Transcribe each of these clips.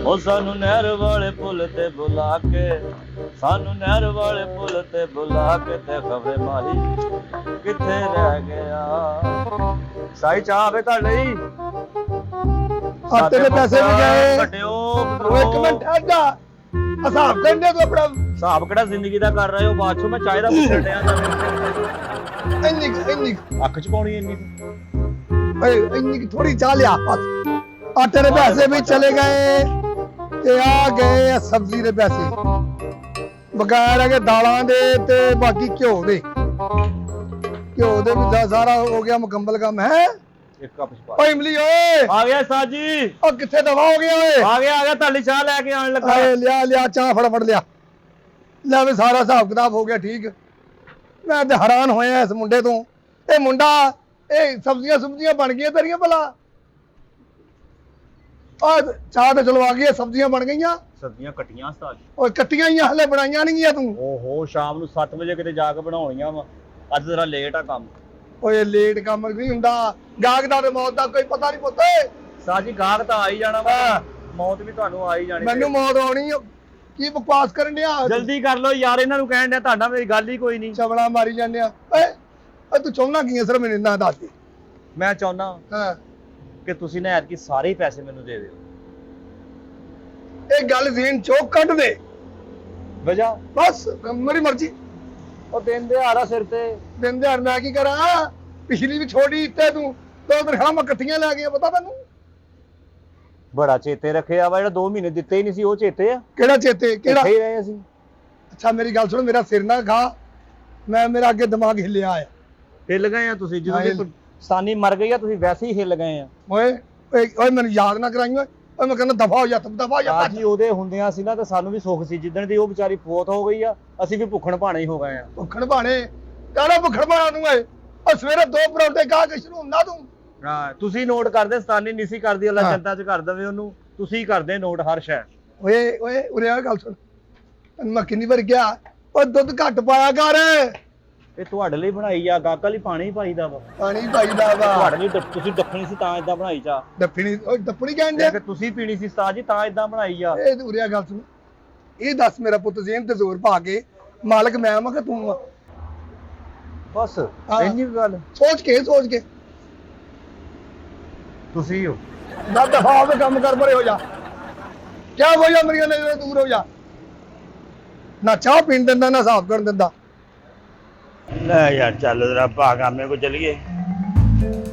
ਉਹ ਸਾਨੂੰ ਨਹਿਰ ਵਾਲੇ ਪੁੱਲ ਤੇ ਬੁਲਾ ਕੇ, ਸਾਨੂੰ ਨਹਿਰ ਵਾਲੇ ਪੁੱਲ ਤੇ ਬੁਲਾ ਕੇ, ਤੇ ਖਬਰੇ ਮਾਹੀ ਕਿੱਥੇ ਰਹਿ ਗਿਆ। ਸਾਈ ਚਾਹ ਆਵੇ ਤੁਹਾਡੇ ਲਈ। ਆਟੇ ਦੇ ਪੈਸੇ ਵੀ ਗਏ। ਘਟਿਓ ਉਹ ਇੱਕ ਮਿੰਟ ਠਹਿਰ ਜਾ, ਹਿਸਾਬ ਕਰਦੇ ਤੂੰ ਆਪਣਾ। ਹਿਸਾਬ ਕਿਹੜਾ ਜ਼ਿੰਦਗੀ ਦਾ ਕਰ ਰਹੇ ਹੋ? ਬਾਅਦ ਚੋਂ ਮੈਂ ਚਾਹ ਦਾ ਪੁੱਛਣ ਡਿਆ ਤਾਂ ਇੰਨੀ ਅੱਖ ਚ ਪਾਉਣੀ ਇੰਨੀ ਇੰਨੀ ਥੋੜੀ ਚਾਹ ਲਿਆ ਬਸ। ਆਟੇ ਦੇ ਪੈਸੇ ਵੀ ਚਲੇ ਗਏ ਤੇ ਆ ਗਏ ਸਬਜ਼ੀ ਦੇ ਪੈਸੇ, ਬਗੈਰ ਹੈਗੇ ਦਾਲਾਂ ਦੇ ਤੇ ਬਾਕੀ ਘਿਓ ਦੇ ਵੀ ਸਾਰਾ ਹੋ ਗਿਆ ਮੁਕੰਮਲ ਕੰਮ ਹੈ। ਇੱਕ ਕੱਪ ਚ ਪਾ। ਓਏ ਇਮਲੀ ਓਏ ਆ ਗਿਆ ਸਾਜੀ। ਉਹ ਕਿੱਥੇ ਦਫਾ ਹੋ ਗਿਆ ਓਏ? ਆ ਗਿਆ ਤੁਹਾਡੀ ਚਾਹ ਲੈ ਕੇ ਆਣ ਲੱਗਾ। ਲਿਆ ਚਾਹ ਫਟਾਫਟ ਲਿਆ। ਲੈ ਵੀ ਸਾਰਾ ਹਿਸਾਬ ਕਿਤਾਬ ਹੋ ਗਿਆ ਠੀਕ। ਮੈਂ ਤੇ ਹੈਰਾਨ ਹੋਇਆ ਇਸ ਮੁੰਡੇ ਤੋਂ। ਇਹ ਮੁੰਡਾ ਇਹ ਸਬਜ਼ੀਆਂ ਬਣ ਗਈਆਂ ਤੇਰੀਆਂ ਭਲਾ? ਆ ਚਾਹ ਤੇ ਚਲੋ ਆ ਗਈ, ਸਬਜ਼ੀਆਂ ਬਣ ਗਈਆਂ। ਸਬਜ਼ੀਆਂ ਕੱਟੀਆਂ ਉਸਤਾਦ। ਓਏ ਕੱਟੀਆਂ ਹੀ ਹਲੇ ਬਣਾਈਆਂ ਨਹੀਂ ਗਿਆ ਤੂੰ। ਓਹੋ ਸ਼ਾਮ ਨੂੰ 7 ਵਜੇ ਕਿਤੇ ਜਾ ਕੇ ਬਣਾਉਣੀਆਂ ਵਾ। ਅੱਜ ਜ਼ਰਾ ਲੇਟ ਆ ਕੰਮ। ਓਏ ਲੇਟ ਕੰਮ ਨਹੀਂ ਹੁੰਦਾ, ਗਾਹਕ ਦਾ ਤੇ ਮੌਤ ਦਾ ਕੋਈ ਪਤਾ ਨਹੀਂ ਪੁੱਤੇ। ਸਾਜੀ ਗਾਹਕ ਤਾਂ ਆ ਹੀ ਜਾਣਾ ਵਾ, ਮੌਤ ਵੀ ਤੁਹਾਨੂੰ ਆ ਹੀ ਜਾਣੀ। ਮੈਨੂੰ ਮੌਤ ਆਉਣੀ ਕੀ ਬਕਵਾਸ ਕਰਨ ਡਿਆ? ਜਲਦੀ ਕਰ ਲੋ ਯਾਰ, ਇਹਨਾਂ ਨੂੰ ਕਹਿਣ ਡਿਆ ਤੁਹਾਡਾ ਮੇਰੀ ਗੱਲ ਹੀ ਕੋਈ ਨਹੀਂ। ਚਵਲਾ ਮਾਰੀ ਜਾਂਦੇ ਆ। ਓਏ ਤੂੰ ਚਾਹੁੰਦਾ ਕੀ ਸਰ ਮੈਨੂੰ ਨਾ ਦੱਸ ਦੇ। ਮੈਂ ਚਾਹੁੰਦਾ ਹਾਂ ਕਿ ਤੁਸੀਂ ਨਾ ਐਤਕੀ ਸਾਰੇ ਪੈਸੇ ਮੈਨੂੰ ਦੇ ਦਿਓ। ਇਹ ਗੱਲ ਜ਼ੇਨ ਚੋਂ ਕੱਢ ਦੇ ਵਜਾ ਬਸ, ਮੇਰੀ ਮਰਜ਼ੀ। ਉਹ ਦਿਨ ਦਿਹਾੜਾ ਸਿਰ ਤੇ। ਦਿਨ ਦਿਹਾੜ ਮੈਂ ਕੀ ਕਰਾਂ? ਪਿਛਲੀ ਵੀ ਛੋੜੀ ਇੱਥੇ ਤੂੰ ਦੋ ਤਨਖਾਹਾਂ ਇਕੱਠੀਆਂ ਲੈ ਗਈਆਂ, ਪਤਾ ਤੈਨੂੰ? ਬੜਾ ਚੇਤੇ ਰੱਖਿਆ ਵਾ, ਜਿਹੜਾ 2 ਮਹੀਨੇ ਦਿੱਤੇ ਹੀ ਨਹੀਂ ਸੀ ਉਹ ਚੇਤੇ ਆ। ਕਿਹੜਾ ਚੇਤੇ? ਕਿਹੜਾ? ਇੱਥੇ ਹੀ ਰਹੇ ਅਸੀਂ। ਅੱਛਾ ਮੇਰੀ ਗੱਲ ਸੁਣ, ਮੇਰਾ ਸਿਰ ਨਾ ਖਾ। ਮੇਰਾ ਅੱਗੇ ਦਿਮਾਗ ਹਿੱਲਿਆ ਆ। ਹਿੱਲ ਗਏ ਆ ਤੁਸੀਂ, ਜਦੋਂ ਦੀ ਪਾਕਿਸਤਾਨੀ ਮਰ ਗਈ ਆ ਤੁਸੀਂ ਵੈਸੇ ਹੀ ਹਿੱਲ ਗਏ ਆ। ਓਏ ਮੈਨੂੰ ਯਾਦ ਨਾ ਕਰਾਈ। ਓਏ ਮੈਂ ਕਹਿੰਦਾ ਦਫਾ ਹੋ ਜਾ, ਦਫਾ ਹੋ ਜਾ। ਜੀ ਉਹਦੇ ਹੁੰਦਿਆਂ ਸੀ ਨਾ ਤਾਂ ਸਾਨੂੰ ਵੀ ਸੁੱਖ ਸੀ। ਜਿੱਦਣ ਦੀ ਉਹ ਵਿਚਾਰੀ ਫੌਤ ਹੋ ਗਈ ਆ ਅਸੀਂ ਵੀ ਭੁੱਖਣ ਭਾਣੇ ਹੀ ਹੋ ਗਏ ਆ। ਭੁੱਖਣ ਭਾਣੇ ਕਾਹਦਾ ਭੁੱਖਣ ਭਾਣਾ ਤੂੰ? ਓਏ ਉਹ ਸਵੇਰੇ 2 ਪਰੌਂਠੇ ਖਾ ਕੇ ਸ਼ੁਰੂ ਹੁੰਦਾ ਤੂੰ। ਹਾਂ ਤੁਸੀਂ ਨੋਟ ਕਰਦੇ, ਸਤਾਨੀ ਨਹੀਂ ਸੀ ਕਰਦੀ। ਅੱਲਾ ਜਨਤਾ ਚ ਕਰ ਦਵੇ ਉਹਨੂੰ। ਤੁਸੀਂ ਕਰਦੇ ਨੋਟ ਹਰ ਸ਼ੈ। ਓਏ ਉਰੇ ਆ ਗੱਲ ਸੁਣ, ਤੈਨੂੰ ਮੈਂ ਕਿੰਨੀ ਵਾਰ ਕਿਹਾ ਓਏ ਦੁੱਧ ਘੱਟ ਪਾਇਆ ਕਰ। ਇਹ ਤੁਹਾਡੇ ਲਈ ਬਣਾਈ ਆ, ਗਾਹਕਾਂ ਲਈ ਪਾਣੀ ਪਾਈਦਾ ਵਾ। ਪਾਣੀ ਪਾਈਦਾ ਵਾ ਤੁਹਾਡੇ ਲਈ ਤੁਸੀਂ ਦੱਖਣੀ ਸੀ ਤਾਂ ਇਦਾਂ ਬਣਾਈ ਚਾ। ਦੱਪਣੀ ਕਹਿੰਦੇ ਕਿ ਤੁਸੀਂ ਪੀਣੀ ਸੀ ਉਸਤਾਦ ਜੀ ਤਾਂ ਇਦਾਂ ਬਣਾਈ ਆ। ਇਹ ਉਰੇ ਆ ਗੱਲ ਸੁਣ, ਇਹ ਦੱਸ ਮੇਰਾ ਪੁੱਤ ਜ਼ੇਨ ਤੇ ਜ਼ੋਰ ਪਾ ਕੇ ਮਾਲਕ ਮੈਂ ਆ ਕਿ ਤੂੰ ਆ? ਬਸ ਇੰਨੀ ਗੱਲ ਸੋਚ ਕੇ ਤੁਸੀਂ ਹੋ। ਨਾ ਦਫਾ ਦੇ ਕੰਮ ਕਰ ਪਰੇ ਹੋ ਜਾ। ਕਿਆ ਹੋ ਜਾ ਮੇਰੀਆਂ ਨਜ਼ਰਾਂ ਦੂਰ ਹੋ ਜਾ। ਨਾ ਚਾਹ ਪੀਣ ਦਿੰਦਾ ਨਾ ਹਿਸਾਬ ਕਰਨ ਦਿੰਦਾ। ਲੈ ਯਾਰ ਚੱਲ ਜਰਾ ਭਾਗਾ ਮੇਰੇ ਕੋ ਚਲੀਏ।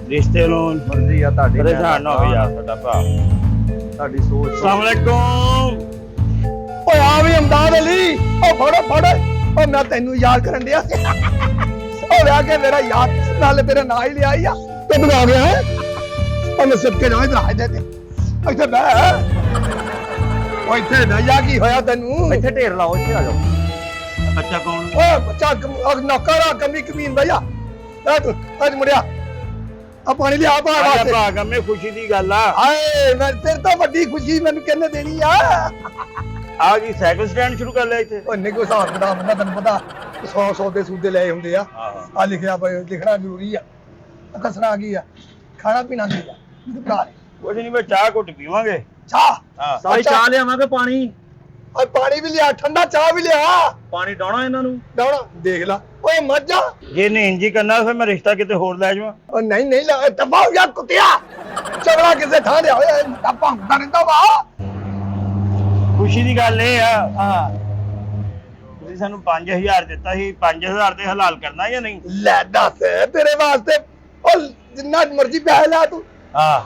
ਰਿਸ਼ਤੇ ਨੂੰ ਮਰਜ਼ੀ ਆ ਤੁਹਾਡੀ, ਪਰੇਸ਼ਾਨ ਨਾ ਹੋ ਯਾਰ ਸਾਡਾ ਭਾ। ਤੁਹਾਡੀ ਸੋਚ। ਅਸਲਾਮ ਵਾਲੇਕੁਮ। ਓਏ ਆ ਵੀ ਅਮਦਾਦ ਅਲੀ। ਉਹ ਫੜ ਉਹ ਮੈਂ ਤੈਨੂੰ ਯਾਦ ਕਰਨ ਡਿਆ। ਉਹ ਵਿਆਹ ਕੇ ਮੇਰਾ ਯਾਦ ਨਾਲੇ ਤੇਰਾ ਨਾਂ ਹੀ ਲਿਆ ਹੀ ਆ। ਤੂੰ ਬਣਾ ਗਿਆ ਹੈ। ਉਹ ਮੈਂ ਸਿੱਕੇ ਜਾਏ ਤੇ ਰਾਜ ਦੇ ਤੇ ਇੱਥੇ ਬਹਿ। ਓਏ ਇੱਥੇ ਬਹਿ ਜਾ, ਕੀ ਹੋਇਆ ਤੈਨੂੰ? ਇੱਥੇ ਢੇਰ ਲਾਓ, ਇੱਥੇ ਆ ਜਾਓ। ਬੱਚਾ ਕੌਣ? ਓਏ ਬੱਚਾ ਨੌਕਰ ਆ, ਕਮੀ ਕਮੀਨ ਭਈਆ। ਅੱਜ ਮੁੜਿਆ ਆ ਪਾਣੀ ਲਿਆ ਬਾਹਰ। ਭਾਗਾ ਮੇ ਖੁਸ਼ੀ ਦੀ ਗੱਲ ਆ। ਹਾਏ ਮੈਂ ਤੇਰੇ ਤੋਂ ਵੱਡੀ ਖੁਸ਼ੀ ਮੈਨੂੰ ਕਿਹਨੇ ਦੇਣੀ ਆ? ਆ ਜੀ ਸਾਈਕਲ ਸਟੈਂਡ ਸ਼ੁਰੂ ਕਰ ਲਿਆ ਇੱਥੇ। ਓਏ ਨਹੀਂ ਕੋਈ ਹਿਸਾਬ ਕਿਤਾਬ ਹੁੰਦਾ, ਤੈਨੂੰ ਪਤਾ 100 ਦੇ ਸੂਦੇ ਲਏ ਹੁੰਦੇ ਆ। ਆ ਲਿਖਿਆ ਭਾਈ, ਲਿਖਣਾ ਜ਼ਰੂਰੀ ਆ। ਦੱਸਣਾ ਕੀ ਆ? ਖਾਣਾ ਪੀਣਾ ਕੀ ਆ? ਕੁਝ ਨਹੀਂ, ਮੈਂ ਚਾਹ ਘੁੱਟ ਪੀਵਾਂਗੇ। ਚਾਹ? ਸਾਰੀ ਚਾਹ ਲਿਆਵਾਂਗੇ। ਪਾਣੀ ਓਏ ਪਾਣੀ ਵੀ ਲਿਆ, ਠੰਡਾ ਚਾਹ ਵੀ ਲਿਆ। ਪਾਣੀ ਡਾਉਣਾ ਇਹਨਾਂ ਨੂੰ। ਡਾਉਣਾ ਦੇਖ ਲਾ। ਓਏ ਮੱਝਾ ਜੇ ਨਹੀਂ ਇੰਜੀ ਕਰਨਾ ਫਿਰ ਮੈਂ ਰਿਸ਼ਤਾ ਕਿਤੇ ਹੋਰ ਲੈ ਜਾਵਾਂ। ਓ ਨਹੀਂ ਲਾ ਤਬਾਹ ਯਾਰ ਕੁੱਤਿਆ। ਚਵਲਾ ਕਿਸੇ ਥਾਂ ਦੇ ਹੋਇਆ ਟੱਪਾ ਹੁੰਦਾ ਰਹਿੰਦਾ ਵਾ। ਖੁਸ਼ੀ ਦੀ ਗੱਲ ਇਹ ਆ, ਹਾਂ ਤੁਸੀਂ ਸਾਨੂੰ 5000 ਦਿੱਤਾ ਸੀ, 5000 ਦੇ ਹਲਾਲ ਕਰਨਾ ਜਾਂ ਨਹੀਂ? ਲੈ ਦੱਸ ਤੇਰੇ ਵਾਸਤੇ ਓ ਜਿੰਨਾ ਮਰਜ਼ੀ ਪੈਸੇ ਲਾ ਤੂੰ। ਹਾਂ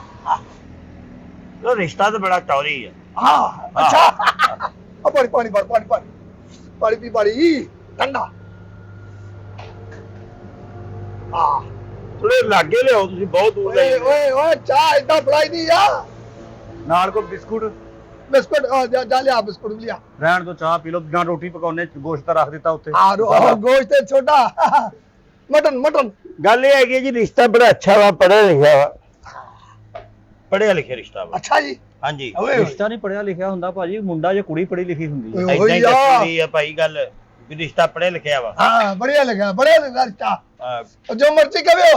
ਉਹ ਰਿਸ਼ਤਾ ਤਾਂ ਬੜਾ ਟੌਰੀ ਆ। ਹਾਂ ਅੱਛਾ। ਆ ਪਾਣੀ ਪੀ ਪਾਣੀ ਠੰਡਾ। ਆ ਥੋੜੇ ਲਾਗੇ ਲਿਆਓ, ਤੁਸੀਂ ਬਹੁਤ ਦੂਰ ਲੈ ਓਏ ਚਾਹ ਇਦਾਂ ਫੜਾਈ ਨਹੀਂ ਆ। ਨਾਲ ਕੋ ਬਿਸਕੁਟ ਜਾ ਲਿਆ, ਬਿਸਕੁਟ ਵੀ ਲਿਆ। ਰਹਿਣ ਤੋਂ ਚਾਹ ਪੀ ਲਓ ਜਾਂ ਰੋਟੀ ਪਕਾਉਣੇ, ਗੋਸ਼ਤ ਤਾਂ ਰੱਖ ਦਿੱਤਾ ਉੱਥੇ। ਗੋਸ਼ਤ ਤੇ ਛੋਟਾ ਮਟਨ। ਗੱਲ ਇਹ ਹੈਗੀ ਜੀ, ਰਿਸ਼ਤਾ ਬੜਾ ਅੱਛਾ ਵਾ, ਪੜ੍ਹਿਆ ਲਿਖਿਆ ਵਾ। ਪੜ੍ਹਿਆ ਲਿਖਿਆ ਰਿਸ਼ਤਾ ਵਾ। ਅੱਛਾ ਜੀ। ਹਾਂਜੀ ਰਿਸ਼ਤਾ ਨਹੀਂ ਪੜ੍ਹਿਆ ਲਿਖਿਆ ਹੁੰਦਾ ਭਾਜੀ, ਮੁੰਡਾ ਜਾਂ ਕੁੜੀ ਪੜ੍ਹੀ ਲਿਖੀ ਹੁੰਦੀ ਹੈ। ਏਦਾਂ ਹੀ ਦੱਸੀ ਆ ਭਾਈ ਗੱਲ ਵੀ ਰਿਸ਼ਤਾ ਪੜ੍ਹਿਆ ਲਿਖਿਆ ਵਾ। ਹਾਂ ਬੜੀਆ ਲਿਖਿਆ ਰਿਸ਼ਤਾ। ਜੋ ਮਰਜ਼ੀ ਕਹੇ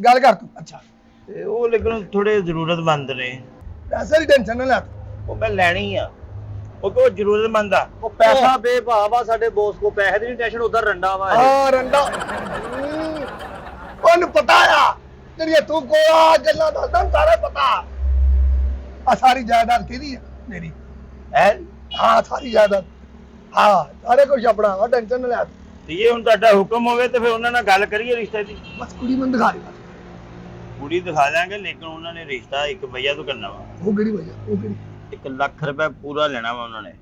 ਗੱਲ ਕਰ ਤੂੰ। ਅੱਛਾ ਤੇ ਉਹ ਲੇਕਿਨ ਥੋੜੇ ਜ਼ਰੂਰਤਮੰਦ ਨੇ। ਪੈਸੇ ਦੀ ਟੈਨਸ਼ਨ ਨਾ ਲੈ। ਉਹ ਮੈਂ ਲੈਣੀ ਆ, ਉਹ ਕੋ ਜ਼ਰੂਰਤਮੰਦ ਆ। ਉਹ ਪੈਸਾ ਬੇਭਾਵ ਆ ਸਾਡੇ ਬੋਸ ਕੋ, ਪੈਸੇ ਦੀ ਨਹੀਂ ਟੈਨਸ਼ਨ, ਉਧਰ ਰੰਡਾ ਵਾ ਇਹ। ਹਾਂ ਰੰਡਾ ਉਹਨੂੰ ਪਤਾ ਆ ਜਿਹੜੀਆਂ ਤੂੰ ਕੋਆ ਗੱਲਾਂ ਦੱਸਦਾ ਸਾਰੇ ਪਤਾ ਆ। ਸਾਰੀ ਜਾਇਦਾਦ ਕਿਹਦੀ ਆ? ਮੇਰੀ। ਹੈ ਹਾਂ ਸਾਰੀ ਜਾਇਦਾਦ, ਹਾਂ ਸਾਰੇ ਕੁਝ ਆਪਣਾ ਵਾ, ਟੈਨਸ਼ਨ ਨਾ ਲੈ। ਤੇ ਇਹ ਹੁਣ ਤੁਹਾਡਾ ਹੁਕਮ ਹੋਵੇ ਤੇ ਫਿਰ ਉਹਨਾਂ ਨਾਲ ਗੱਲ ਕਰੀਏ ਰਿਸ਼ਤੇ ਦੀ। ਬਸ ਕੁੜੀ ਮੈਨੂੰ ਦਿਖਾ ਦੇ। ਕੁੜੀ ਦਿਖਾ ਦਾਂਗੇ, ਲੇਕਿਨ ਉਹਨਾਂ ਨੇ ਰਿਸ਼ਤਾ ਇੱਕ ਭਈਆ ਤੋਂ ਕਰਨਾ ਵਾ। ਉਹ ਕਿਹੜੀ ਵਜ੍ਹਾ? ਉਹ ਕਿਹੜੀ? 1 ਲੱਖ ਰੁਪਏ ਪੂਰਾ ਲੈਣਾ ਵਾ ਉਹਨਾਂ ਨੇ।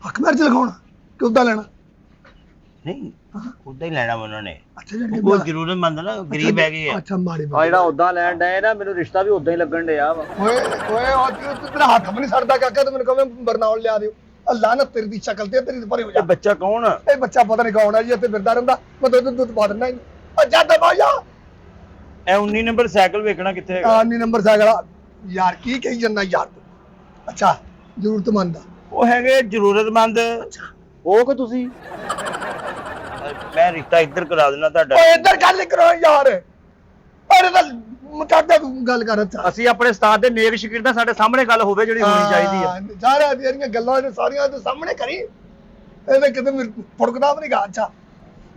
ਹੱਕ ਮੈਰਿਜ ਲਗਾਉਣਾ ਕਿ ਉਦਾਂ ਲੈਣਾ? ਨਹੀਂ, ਉਦਾਂ ਹੀ ਲੈਣਾ ਵਾ ਉਹਨਾਂ ਨੇ। ਅੱਛਾ ਜਿਹੜੀ ਕੋਈ ਜ਼ਰੂਰਤਮੰਦ ਨਾ, ਗਰੀਬ ਹੈਗੇ ਆ। ਅੱਛਾ ਮਾੜੀ ਆ ਜਿਹੜਾ ਉਦਾਂ ਲੈਣ ਡਏ ਨਾ, ਮੈਨੂੰ ਰਿਸ਼ਤਾ ਵੀ ਉਦਾਂ ਹੀ ਲੱਗਣ ਡਿਆ ਵਾ। ਓਏ ਓਏ ਉਹ ਤੇਰਾ ਹੱਥ ਵੀ ਨਹੀਂ ਸੜਦਾ ਕਾਕਾ, ਤੂੰ ਮੈਨੂੰ ਕਹਵੇਂ ਬਰਨਾਉਲ ਲਿਆ ਦਿਓ। ਅੱਲਾ ਨਾ ਤੇਰੀ ਦੀ ਸ਼ਕਲ ਤੇ ਤੇਰੀ ਪਰੇ ਹੋ ਇਹ ਜਾ। ਬੱਚਾ ਕੌਣ ਆ? ਇਹ ਬੱਚਾ ਪਤਾ ਨਹੀਂ ਕੌਣ ਆ ਜੀ, ਇੱਥੇ ਫਿਰਦਾ ਰਹਿੰਦਾ। ਮੈਂ ਦੁੱਧ ਪਾ ਦਿੰਦਾ ਹੀ। ਉਹ ਜਾ ਦਬਾਇਆ ਇਹ 19 ਨੰਬਰ ਸਾਈਕਲ ਵੇਖਣਾ ਕਿੱਥੇ ਹੈਗਾ? ਆਨੀ ਨੰਬਰ ਸਾਈਕਲ ਯਾਰ, ਕੀ ਕਹੀ ਜਾਂਦਾ ਯਾਰ ਤੂੰ? ਅੱਛਾ ਜ਼ਰੂਰਤਮੰਦ ਆ। ਉਹ ਹੈਗੇ ਜ਼ਰੂਰਤਮੰਦ। ਉਹ ਕਿ ਤੁਸੀਂ ਮੈਂ ਰਿਸ਼ਤਾ ਇੱਧਰ ਕਰਾ ਦੇਣਾ ਤੁਹਾਡਾ। ਓਏ ਇੱਧਰ ਗੱਲ ਕਰੋ ਯਾਰ। ਅਰੇ ਤਾਂ ਮੁਕਾਦਾ ਤੂੰ ਗੱਲ ਕਰ। ਅੱਛਾ ਅਸੀਂ ਆਪਣੇ ਉਸਤਾਦ ਦੇ ਨੇਕ ਸ਼ਕੀਰ ਦਾ ਸਾਡੇ ਸਾਹਮਣੇ ਗੱਲ ਹੋਵੇ ਜਿਹੜੀ ਹੋਣੀ ਚਾਹੀਦੀ ਆ। ਸਾਰਿਆਂ ਦੀਆਂ ਗੱਲਾਂ ਨੇ ਸਾਰੀਆਂ ਦੇ ਸਾਹਮਣੇ ਕਰੀ। ਇਹਦੇ ਕਿਤੇ ਫੁੜਕਦਾ ਵੀ ਨਹੀਂ ਗਾ। ਅੱਛਾ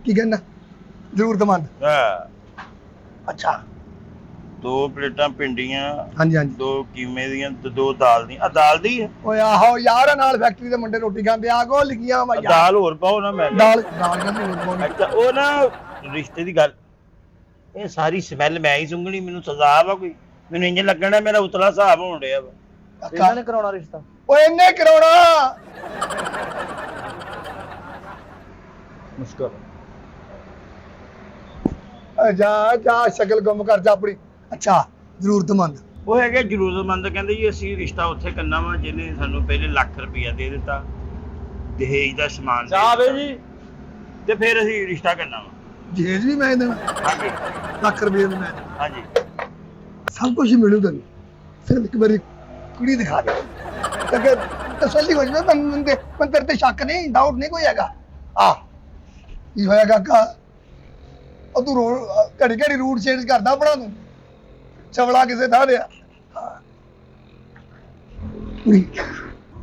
ਕੀ ਕਹਿੰਦਾ? ਜ਼ਰੂਰਤਮੰਦ। ਹਾਂ, ਅੱਛਾ 2 ਪਲੇਟਾਂ ਪਿੰਡੀਆਂ, ਹਾਂਜੀ ਹਾਂਜੀ। 2 ਕੀਮੇ ਦੀਆਂ ਤੇ 2 ਦਾਲ ਦੀਆਂ। ਆ ਦਾਲ ਦੀ ਹੈ? ਓਏ ਆਹੋ ਯਾਰ, ਨਾਲ ਫੈਕਟਰੀ ਦੇ ਮੁੰਡੇ ਰੋਟੀ ਖਾਂਦੇ ਆ ਕੋ ਲਿਖੀਆਂ ਵਾ ਯਾਰ। ਦਾਲ ਹੋਰ ਪਾਓ ਨਾ। ਮੈਂ ਦਾਲ ਦਾਲ ਕਹਿੰਦੇ ਹੋਰ ਪਾਉਣੀ। ਅੱਛਾ, ਉਹ ਨਾ ਰਿਸ਼ਤੇ ਦੀ ਗੱਲ, ਇਹ ਸਾਰੀ ਸਮੈਲ ਮੈਂ ਹੀ ਸੁੰਘਣੀ, ਮੈਨੂੰ ਸਜ਼ਾ ਵਾ ਕੋਈ? ਮੈਨੂੰ ਇੰਜ ਲੱਗਣਾ ਮੇਰਾ ਉਤਲਾ ਹਿਸਾਬ ਹੋਣ ਡਿਆ ਵਾ। ਇਹਨਾਂ ਨੇ ਕਰਾਉਣਾ ਰਿਸ਼ਤਾ? ਓਏ ਇਹਨੇ ਕਰਾਉਣਾ। ਮੁਸ਼ਕਲ ਜਾ ਜਾ ਸ਼ਕਲ ਗੁੰਮ ਕਰ ਜਾ ਆਪਣੀ। ਅੱਛਾ ਜ਼ਰੂਰਤਮੰਦ। ਉਹ ਹੈਗੇ ਜ਼ਰੂਰਤਮੰਦ, ਕਹਿੰਦੇ ਜੀ ਅਸੀਂ ਰਿਸ਼ਤਾ ਉੱਥੇ ਕਰਨਾ ਵਾ ਜਿਹਨੇ ਸਾਨੂੰ ਪਹਿਲੇ ਲੱਖ ਰੁਪਇਆ ਦੇ ਦਿੱਤਾ, ਦਹੇਜ ਦਾ ਸਮਾਨ ਦੇ ਚਾਹ ਵੇ ਦਿੱਤਾ, ਜੀ। ਤੇ ਫਿਰ ਅਸੀਂ ਰਿਸ਼ਤਾ ਕਰਨਾ ਵਾ। ਜੇਜ ਵੀ ਮੈਂ ਦੇਣਾ, ਹਾਂਜੀ ਲੱਖ ਰੁਪਏ ਵੀ ਮੈਂ ਦੇਣਾ, ਹਾਂਜੀ। ਸਭ ਕੁਝ ਮਿਲੂ ਤੈਨੂੰ। ਸਿਰਫ ਇੱਕ ਵਾਰੀ ਕੁੜੀ ਦਿਖਾ ਦੇ ਤਾਂ ਕਿ ਤਸੱਲੀ ਹੋ ਜਾਵੇ। ਮੈਂ ਤੇਰੇ ਤੇ ਸ਼ੱਕ ਨਹੀਂ, ਡਾਊਟ ਨਹੀਂ ਕੋਈ ਹੈਗਾ। ਆ ਕੀ ਹੋਇਆ ਕਾਕਾ? ਉਹ ਤੂੰ ਘੜੀ ਘੜੀ ਰੂਟ ਚੇਂਜ ਕਰਦਾ ਆਪਣਾ, ਤੂੰ ਚਵਲਾ ਕਿਸੇ ਥਾਂ ਦੇ ਆ। ਕੁੜੀ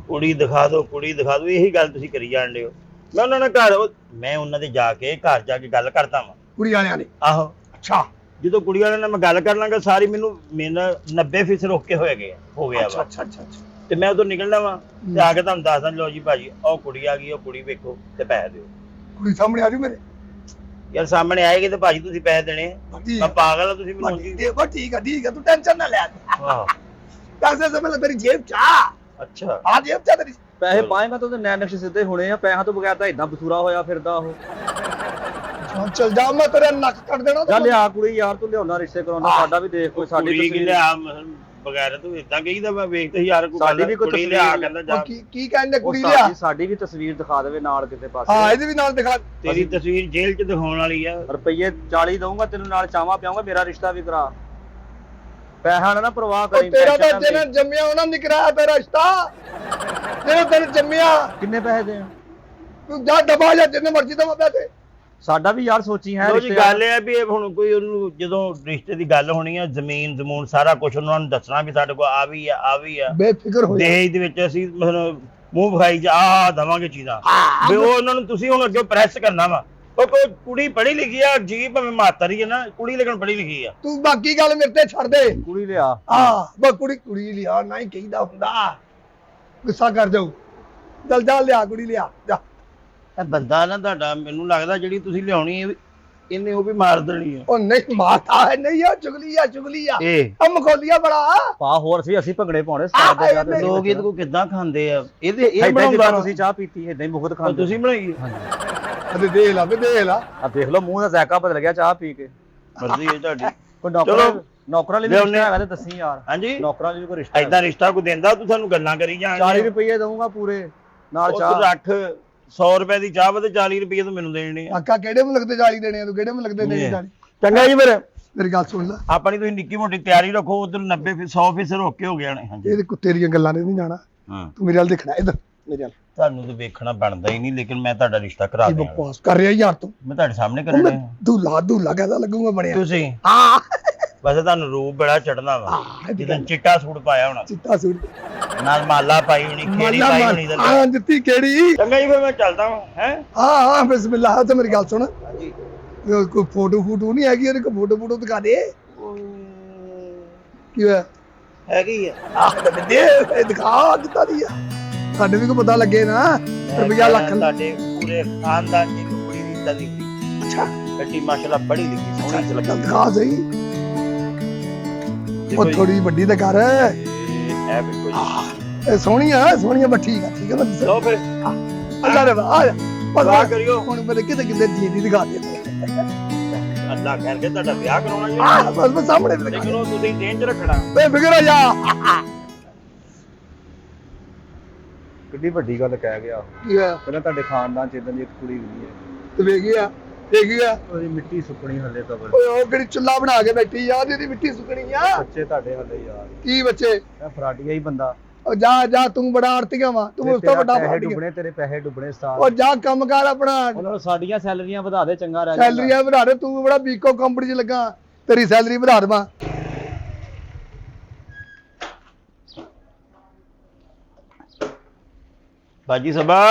ਕੁੜੀ ਦਿਖਾ ਦਿਓ, ਕੁੜੀ ਦਿਖਾ ਦਿਓ, ਇਹੀ ਗੱਲ ਤੁਸੀਂ ਕਰੀ ਜਾਣ ਡਏ ਹੋ। ਮੈਂ ਉਹਨਾਂ ਨਾਲ ਮੈਂ ਉਹਨਾਂ ਦੇ ਜਾ ਕੇ ਘਰ ਜਾ ਕੇ ਗੱਲ ਕਰਦਾ ਵਾਂ। ਕੁੜੀ ਵਾਲਿਆਂ ਨੇ? ਆਹੋ। ਅੱਛਾ ਜਦੋਂ ਕੁੜੀ ਵਾਲਿਆਂ ਨਾਲ ਮੈਂ ਗੱਲ ਕਰ ਲਾਂਗਾ ਸਾਰੀ, ਮੈਨੂੰ ਮੇਰਾ 90% ਰੋਕੇ ਹੋ ਗਿਆ ਅੱਛਾ ਵਾ। ਅੱਛਾ ਅੱਛਾ ਅੱਛਾ। ਤੇ ਮੈਂ ਉਦੋਂ ਨਿਕਲਣਾ ਵਾ ਤੇ ਆ ਕੇ ਤੁਹਾਨੂੰ ਦੱਸਦਾ, ਲਓ ਜੀ ਭਾਜੀ ਉਹ ਕੁੜੀ ਆ ਗਈ, ਉਹ ਕੁੜੀ ਵੇਖੋ ਤੇ ਪੈਸੇ ਦਿਓ। ਕੁੜੀ ਸਾਹਮਣੇ ਆ ਜੂ ਮੇਰੇ? ਯਾਰ ਸਾਹਮਣੇ ਆਏਗੀ ਤੇ ਭਾਜੀ ਤੁਸੀਂ ਪੈਸੇ ਦੇਣੇ ਆ। ਠੀਕ ਮੈਂ ਆ। ਪਾਗਲ ਆ, ਤੁਸੀਂ ਮੈਨੂੰ ਬਸ ਠੀਕ ਆ ਤੂੰ ਟੈਨਸ਼ਨ ਨਾ ਲੈ। ਆਹ ਪੈਸੇ ਸਮਝ ਤੇਰੀ ਜੇਬ ਚ ਆ। ਅੱਛਾ, ਆ ਜੇਬ ਚ ਆ ਤੇਰੀ। ਪੈਸੇ ਪਾਏਗਾ ਤਾਂ ਉਹਦੇ ਨੈਣ ਨਕਸ਼ ਸਿੱਧੇ ਹੋਣੇ ਆ। ਪੈਸਿਆਂ ਤੋਂ ਬਗੈਰ ਤਾਂ ਇਦਾਂ ਬਸੂਰਾ ਹੋਇਆ ਫਿਰਦਾ ਉਹ। ਚੱਲ ਜਾ, ਮੈਂ ਤੇਰਾ ਨੱਕ ਕੱਟ ਦੇਣਾ। ਚੱਲ ਲਿਆ ਕੁੜੀ ਯਾਰ, ਤੂੰ ਲਿਆਉਣਾ ਰਿਸ਼ਤੇ ਕਰਾਉਣਾ। ਸਾਡਾ ਵੀ ਦੇਖ ਕੋਈ ਸਾਡੀ ਕੁੜੀ ਤਸਵੀਰ। ਲਿਆ ਬਗੈਰ ਤੂੰ ਇਦਾਂ ਕਹੀਦਾ ਮੈਂ ਵੇਖਦੇ ਯਾਰ ਕੋਈ ਸਾਡੀ ਵੀ ਕੋਈ ਕੁੜੀ ਤਸਵੀਰ ਲਿਆ ਕਹਿੰਦਾ ਜਾ। ਕੀ ਕਹਿੰਦੇ? ਉਹ ਕੁੜੀ ਲਿਆ। ਸਾਡੀ ਵੀ ਤਸਵੀਰ ਦਿਖਾ ਦੇਵੇ ਨਾਲ ਕਿਤੇ ਹਾਂ ਪਾਸੇ। ਇਹਦੇ ਵੀ ਨਾਲ ਦਿਖਾ। ਤੇਰੀ ਤਸਵੀਰ ਜੇਲ੍ਹ 'ਚ ਦਿਖਾਉਣ ਵਾਲੀ ਆ। ਰੁਪਈਏ 40 ਦਊਂਗਾ ਤੈਨੂੰ, ਨਾਲ ਚਾਵਾ ਪਿਆਉਂਗਾ, ਮੇਰਾ ਰਿਸ਼ਤਾ ਵੀ ਕਰਾ। ਪੈਸਾ ਨਾ ਪਰਵਾਹ ਕਰੀ। ਤੇਰਾ ਤਾਂ ਜਿਹਨੇ ਜੰਮਿਆ ਉਹਨਾਂ ਨੇ ਕਰਾਇਆ ਤੇਰਾ ਰਿਸ਼ਤਾ। ਜਿਹਨੇ ਤੈਨੂੰ ਜੰਮਿਆ। ਕਿੰਨੇ ਪੈਸੇ ਦੇ? ਤੂੰ ਜਾ ਦਬਾ ਜਾ, ਜਿੰਨੇ ਮਰਜ਼ੀ ਦਬਾ ਪੈਸੇ। ਸਾਡਾ ਵੀ ਯਾਰ ਸੋਚੀ ਹੈ ਲੋ ਜੀ, ਗੱਲ ਇਹ ਆ ਵੀ ਇਹ ਹੁਣ ਕੋਈ ਉਹਨੂੰ ਜਦੋਂ ਰਿਸ਼ਤੇ ਦੀ ਗੱਲ ਹੋਣੀ ਆ, ਜ਼ਮੀਨ ਜ਼ਮੂਨ ਸਾਰਾ ਕੁਝ ਉਹਨਾਂ ਨੂੰ ਦੱਸਣਾ ਵੀ ਸਾਡੇ ਕੋਲ ਆ ਵੀ ਆ, ਆ ਵੀ ਆ। ਬੇਫਿਕਰ ਹੋ ਜਾ। ਦਹੇਜ ਦੇ ਵਿੱਚ ਅਸੀਂ ਮਤਲਬ ਮੂੰਹ ਵਿਖਾਈ ਜਾ ਆ ਦਵਾਂਗੇ ਚੀਜ਼ਾਂ ਵੀ ਉਹ ਉਹਨਾਂ ਨੂੰ ਤੁਸੀਂ ਹੁਣ ਅੱਗੇ ਪ੍ਰੈਸ ਕਰਨਾ ਵਾ। ਉਹ ਕੋਈ ਕੁੜੀ ਪੜ੍ਹੀ ਲਿਖੀ ਆ ਜੀ, ਭਾਵੇਂ ਮਾਤਰ ਹੀ ਹੈ ਨਾ, ਕੁੜੀ ਲੇਕਿਨ ਪੜ੍ਹੀ ਲਿਖੀ ਆ। ਤੂੰ ਬਾਕੀ ਗੱਲ ਮੇਰੇ ਤੇ ਛੱਡ ਦੇ। ਕੁੜੀ ਲਿਆ। ਹਾਂ ਬਸ ਕੁੜੀ ਲਿਆ, ਨਾ ਹੀ ਕਹੀਦਾ ਹੁੰਦਾ, ਗੁੱਸਾ ਕਰ ਜਾਊ। ਚੱਲ ਜਾ ਲਿਆ ਕੁੜੀ ਲਿਆ ਜਾ। ਇਹ ਬੰਦਾ ਨਾ ਤੁਹਾਡਾ, ਮੈਨੂੰ ਲੱਗਦਾ ਜਿਹੜੀ ਤੁਸੀਂ ਲਿਆਉਣੀ ਇਹਨੇ ਉਹ ਵੀ ਮਾਰ ਦੇਣੀ ਆ। ਉਹ ਨਹੀਂ ਮਾਤਾ ਹੈ, ਨਹੀਂ ਆ ਚੁਗਲੀ ਆ ਇਹ ਮਖੌਲੀਆ ਬੜਾ। ਪਾ ਹੋਰ ਅਸੀਂ ਭੰਗੜੇ ਪਾਉਣੇ ਸਟਾਰ ਦੇ ਵਿਆਹ ਤੇ। ਲੋਕ ਇਹਦੇ ਕੋ ਕਿੱਦਾਂ ਖਾਂਦੇ ਆ? ਇਹਦੇ ਇਹ ਏਦਾਂ ਬਣਾਉਂਦਾ ਜਿੱਦਾਂ ਤੁਸੀਂ ਚਾਹ ਪੀਤੀ ਏਦਾਂ ਹੀ ਮੁਫਤ ਖਾਂਦੇ। ਤੁਸੀਂ ਬਣਾਈ ਅਰੇ ਦੇਖ ਲਾ ਵੇ ਦੇਖ ਲਾ। ਆ ਦੇਖ ਲਓ ਮੂੰਹ ਦਾ ਜ਼ਾਇਕਾ ਬਦਲ ਗਿਆ ਚਾਹ ਪੀ ਕੇ। ਮਰਜ਼ੀ ਹੈ ਤੁਹਾਡੀ। ਕੋਈ ਨੌਕਰਾਂ ਲਈ ਵੀ ਰਿਸ਼ਤਾ ਹੈਗਾ ਤੇ ਦੱਸੀ ਯਾਰ। ਹਾਂਜੀ, ਨੌਕਰਾਂ ਲਈ ਵੀ ਕੋਈ ਰਿਸ਼ਤਾ ਐਦਾਂ ਰਿਸ਼ਤਾ ਕੋਈ ਦਿੰਦਾ? ਤੂੰ ਸਾਨੂੰ ਗੱਲਾਂ ਕਰੀ ਜਾਣ। 40 ਰੁਪਏ ਦਊਂਗਾ ਪੂਰੇ ਨਾਲ ਚਾਹ। ਰੱਖ 100 ਰੁਪਏ ਦੀ ਚਾਹ ਤੇ 40 ਰੁਪਏ ਤੂੰ ਮੈਨੂੰ ਦੇਣੇ ਆ। ਕਾਕਾ ਕਿਹੜੇ ਮੁਲਕ ਤੇ 40 ਦੇਣੇ ਆ? ਤੂੰ ਕਿਹੜੇ ਮੁਲਕ ਤੇ ਦੇਣੇ 40? ਚੰਗਾ ਜੀ, ਫਿਰ ਮੇਰੀ ਗੱਲ ਸੁਣ ਲੈ। ਆਪਣੀ ਤੁਸੀਂ ਨਿੱਕੀ ਮੋਟੀ ਤਿਆਰੀ ਰੱਖੋ, ਉਧਰ 90-100% ਰੋਕੇ ਹੋ ਗਏ ਨੇ। ਹਾਂਜੀ, ਇਹਦੇ ਕੁੱਤੇ ਦੀਆਂ ਗੱਲਾਂ ਨੇ ਨਹੀਂ ਜਾਣਾ। ਹਾਂ, ਤੂੰ ਮੇਰੇ ਵੱਲ ਦੇਖਣਾ, ਇੱਧਰ ਮੇਰੇ ਵੱਲ। ਤੁਹਾਨੂੰ ਤਾਂ ਵੇਖਣਾ ਬਣਦਾ ਹੀ ਨਹੀਂ, ਲੇਕਿਨ ਮੈਂ ਤੁਹਾਡਾ ਰਿਸ਼ਤਾ ਕਰਾ ਕੀ ਦਿਆਂ। ਬਕਵਾਸ ਕਰ ਰਿਹਾ ਯਾਰ ਤੂੰ? ਮੈਂ ਤੁਹਾਡੇ ਸਾਹਮਣੇ ਮੈਂ ਕਰਨਾ ਹੈ। ਦੂਲਾ ਕਹਦਾ ਲੱਗੂਗਾ ਬਣਿਆ। ਤੁਸੀਂ ਹਾਂ ਵੈਸੇ ਤੁਹਾਨੂੰ ਰੂਪ ਬੜਾ ਚੜਨਾ ਵਾ ਜਦੋਂ ਚਿੱਟਾ ਸੂਟ ਪਾਇਆ ਹੋਣਾ, ਚਿੱਟਾ ਸੂਟ ਨਾਲ ਮਾਲਾ ਪਾਈ ਹੋਣੀ, ਖੇੜੀ ਪਾਈ ਹੋਣੀ ਤੇ ਹਾਂ ਦਿੱਤੀ ਕਿਹੜੀ। ਚੰਗਾ ਜੀ ਫਿਰ ਮੈਂ ਚੱਲਦਾ ਹਾਂ। ਹੈ ਹਾਂ ਬਿਸਮਿਲ੍ਲਾ। ਤੇ ਮੇਰੀ ਗੱਲ ਸੁਣ, ਕੋਈ ਫੋਟੋ ਨਹੀਂ ਹੈਗੀ ਉਹਦੇ ਕੋਲ? ਫੋਟੋ ਦਿਖਾ ਦੇ। ਕੀ ਹੋਇਆ? ਹੈਗੀ ਆ। ਦੇ ਦਿਖਾ ਕਿੱਦਾਂ ਦੀ ਆ, ਸਾਡੇ ਵੀ ਕੋ ਪਤਾ ਲੱਗੇ ਨਾ। ਰੁਪਿਆ ਲੱਖ ਤੁਹਾਡੇ ਪੂਰੇ ਖਾਨਦਾਨ ਦੀ ਕੁੜੀ ਦੀ ਇਦਾਂ ਦੀ ਕੁੜੀ। ਅੱਛਾ ਕੱਟੀ ਮਾਸ਼ਾਅੱਲਾ ਪੜ੍ਹੀ ਲਿਖੀ ਸੋਹਣੀ ਚ ਲੱਗੀ। ਦਿਖਾ ਸਹੀ। ਉਹ ਥੋੜੀ ਵੱਡੀ ਤਾਂ ਕਰ। ਇਹ ਬਿਲਕੁਲ ਇਹ ਸੋਹਣੀ ਆ ਬਸ ਠੀਕ ਆ ਬਸ। ਲਓ ਫਿਰ ਅੱਲਾ ਰੇ ਆ ਦੁਆ ਕਰਿਓ। ਹੁਣ ਮੇਰੇ ਕਿਤੇ ਜੀਂਦੀ ਦਿਖਾ ਦੇ। ਅੱਲਾ ਕਰਕੇ ਤੁਹਾਡਾ ਵਿਆਹ ਕਰਾਉਣਾ ਜੀ। ਬਸ ਸਾਹਮਣੇ ਲੇਕਿਨ ਉਹ ਤੁਸੀਂ ਦੇਣ ਚ ਰੱਖਣਾ। ਫਿਕਰ ਆ ਜਾ। ਕਿੱਡੀ ਵੱਡੀ ਗੱਲ ਕਹਿ ਗਿਆ। ਕੀ ਹੋਇਆ? ਪਹਿਲਾਂ ਤੁਹਾਡੇ ਖਾਨਦਾਨ ਚ ਇਦਾਂ ਦੀ ਇੱਕ ਕੁੜੀ ਵੀ ਹੈ ਤੇ ਵੇਖੀ ਆ ਉਹਦੀ ਮਿੱਟੀ ਸੁੱਕਣੀ ਹੱਲੇ ਤਾਂ ਓਏ ਉਹ ਕਿਹੜੀ ਚੁੱਲਾ ਬਣਾ ਕੇ ਬੈਠੀ ਆ, ਉਹਦੀ ਮਿੱਟੀ ਸੁੱਕਣੀ ਆ। ਬੱਚੇ ਤੁਹਾਡੇ ਹੱਲੇ ਯਾਰ ਕੀ ਬੱਚੇ? ਇਹ ਫਰਾਟੀਆ ਹੀ ਬੰਦਾ। ਉਹ ਜਾ ਤੂੰ ਬੜਾ ਆੜਤੀਆ ਵਾ, ਤੂੰ ਉਸ ਤੋਂ ਵੱਡਾ ਡੁੱਬਣੇ, ਤੇਰੇ ਪੈਸੇ ਡੁੱਬਣੇ ਸਟਾਰ। ਉਹ ਜਾ ਕੰਮ ਕਰ ਆਪਣਾ। ਉਹਨਾਂ ਨੂੰ ਸਾਡੀਆਂ ਸੈਲਰੀਆਂ ਵਧਾ ਦੇ, ਚੰਗਾ ਰਹਿ ਸੈਲਰੀਆਂ ਵਧਾ ਦੇ। ਤੂੰ ਬੜਾ ਬੀਕੋ ਕੰਪਨੀ 'ਚ ਲੱਗਾ, ਤੇਰੀ ਸੈਲਰੀ ਵਧਾ ਦੇਵਾਂ। ਬਾਜੀ ਸਭਾ